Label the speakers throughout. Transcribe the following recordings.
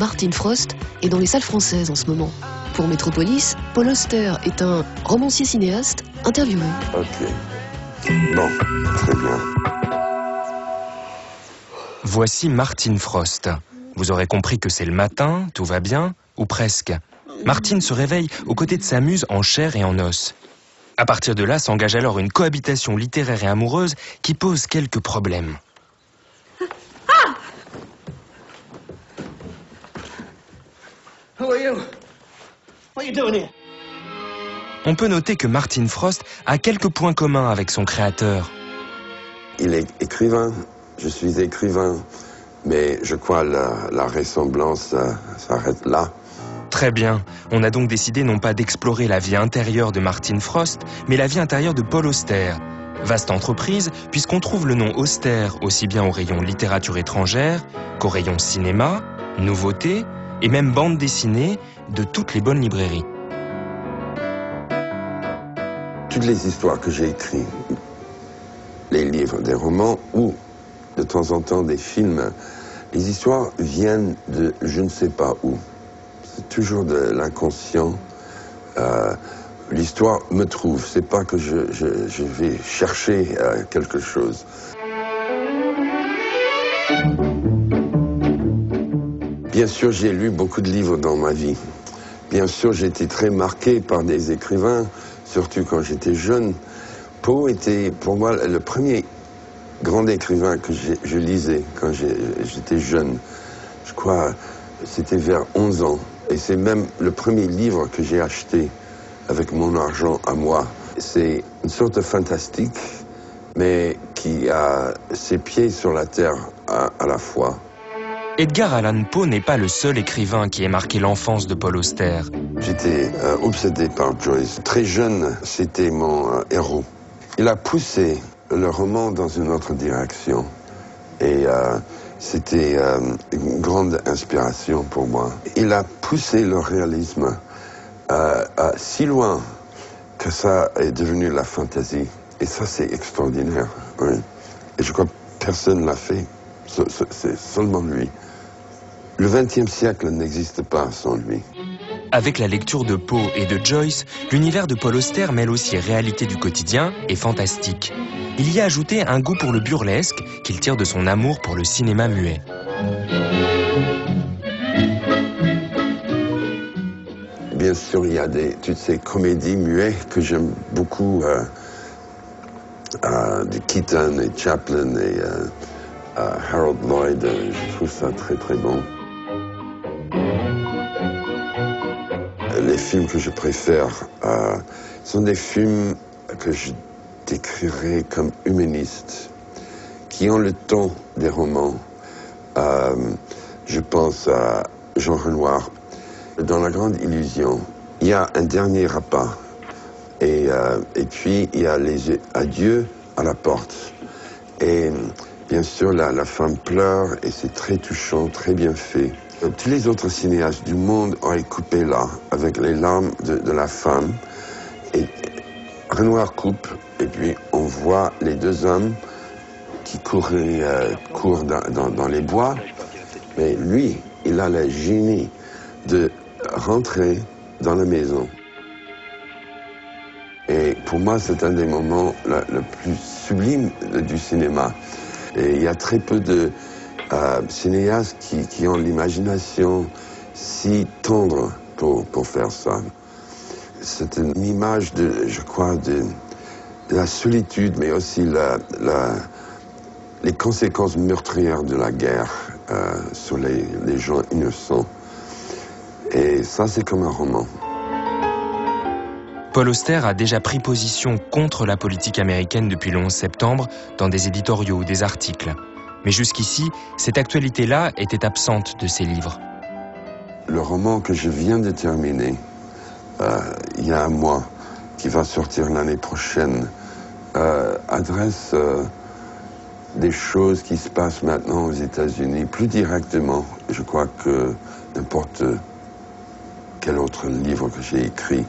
Speaker 1: Martin Frost est dans les salles françaises en ce moment. Pour Metropolis, Paul Auster est un romancier-cinéaste interviewé.
Speaker 2: Ok. Bon, très bien.
Speaker 3: Voici Martin Frost. Vous aurez compris que c'est le matin, tout va bien, ou presque. Martin se réveille aux côtés de sa muse en chair et en os. À partir de là s'engage alors une cohabitation littéraire et amoureuse qui pose quelques problèmes. On peut noter que Martin Frost a quelques points communs avec son créateur.
Speaker 2: Il est écrivain, je suis écrivain, mais je crois la ressemblance s'arrête là.
Speaker 3: Très bien, on a donc décidé non pas d'explorer la vie intérieure de Martin Frost, mais la vie intérieure de Paul Auster. Vaste entreprise, puisqu'on trouve le nom Auster aussi bien au rayon littérature étrangère qu'au rayon cinéma, nouveautés et même bande dessinée de toutes les bonnes librairies.
Speaker 2: Toutes les histoires que j'ai écrites, les livres, des romans ou de temps en temps des films, les histoires viennent de je ne sais pas où. C'est toujours de l'inconscient. L'histoire me trouve. C'est pas que je vais chercher quelque chose. Bien sûr, j'ai lu beaucoup de livres dans ma vie. Bien sûr, j'ai été très marqué par des écrivains, surtout quand j'étais jeune. Poe était pour moi le premier grand écrivain que je lisais quand j'étais jeune. Je crois c'était vers 11 ans. Et c'est même le premier livre que j'ai acheté avec mon argent à moi. C'est une sorte de fantastique, mais qui a ses pieds sur la terre à la fois.
Speaker 3: Edgar Allan Poe n'est pas le seul écrivain qui ait marqué l'enfance de Paul Auster.
Speaker 2: J'étais obsédé par Joyce. Très jeune, c'était mon héros. Il a poussé le roman dans une autre direction. Et c'était une grande inspiration pour moi. Il a poussé le réalisme si loin que ça est devenu la fantaisie. Et ça, c'est extraordinaire. Oui. Et je crois que personne ne l'a fait. C'est seulement lui. Le XXe siècle n'existe pas sans lui.
Speaker 3: Avec la lecture de Poe et de Joyce, l'univers de Paul Auster mêle aussi réalité du quotidien et fantastique. Il y a ajouté un goût pour le burlesque qu'il tire de son amour pour le cinéma muet.
Speaker 2: Bien sûr, il y a toutes ces comédies muettes que j'aime beaucoup, de Keaton et Chaplin et Harold Lloyd. Je trouve ça très très bon. Les films que je préfère sont des films que je décrirais comme humanistes, qui ont le ton des romans. Je pense à Jean Renoir. Dans La Grande Illusion, il y a un dernier repas. Et puis, il y a les adieux à la porte. Et bien sûr, la femme pleure et c'est très touchant, très bien fait. Tous les autres cinéastes du monde auraient coupé là, avec les larmes de la femme. Et Renoir coupe, et puis on voit les deux hommes qui courent dans les bois. Mais lui, il a le génie de rentrer dans la maison. Et pour moi, c'est un des moments le plus sublimes du cinéma. Et il y a très peu de cinéastes qui ont l'imagination si tendre pour faire ça. C'est une image je crois, de la solitude, mais aussi les conséquences meurtrières de la guerre sur les gens innocents. Et ça, c'est comme un roman.
Speaker 3: Paul Auster a déjà pris position contre la politique américaine depuis le 11 septembre dans des éditoriaux ou des articles. Mais jusqu'ici, cette actualité-là était absente de ses livres.
Speaker 2: Le roman que je viens de terminer, il y a un mois, qui va sortir l'année prochaine, adresse des choses qui se passent maintenant aux États-Unis plus directement, je crois, que n'importe quel autre livre que j'ai écrit.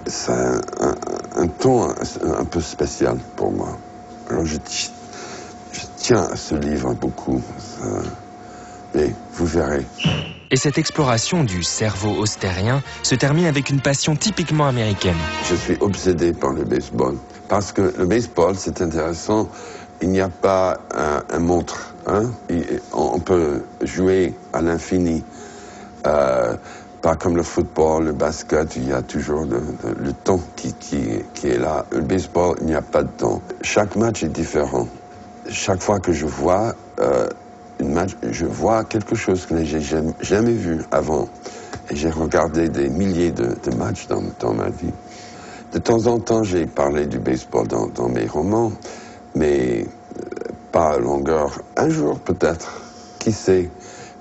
Speaker 2: C'est un ton un peu spécial pour moi. Alors je tiens à ce livre beaucoup, mais vous verrez.
Speaker 3: Et cette exploration du cerveau austérien se termine avec une passion typiquement américaine.
Speaker 2: Je suis obsédé par le baseball. Parce que le baseball, c'est intéressant. Il n'y a pas un montre. Hein? On peut jouer à l'infini. Pas comme le football, le basket, il y a toujours le temps qui est là. Le baseball, il n'y a pas de temps. Chaque match est différent. Chaque fois que je vois une match, je vois quelque chose que je n'ai jamais vu avant. Et j'ai regardé des milliers de matchs dans ma vie. De temps en temps, j'ai parlé du baseball dans mes romans, mais pas à longueur. Un jour peut-être, qui sait.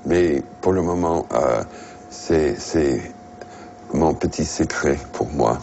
Speaker 2: Mais pour le moment, c'est mon petit secret pour moi.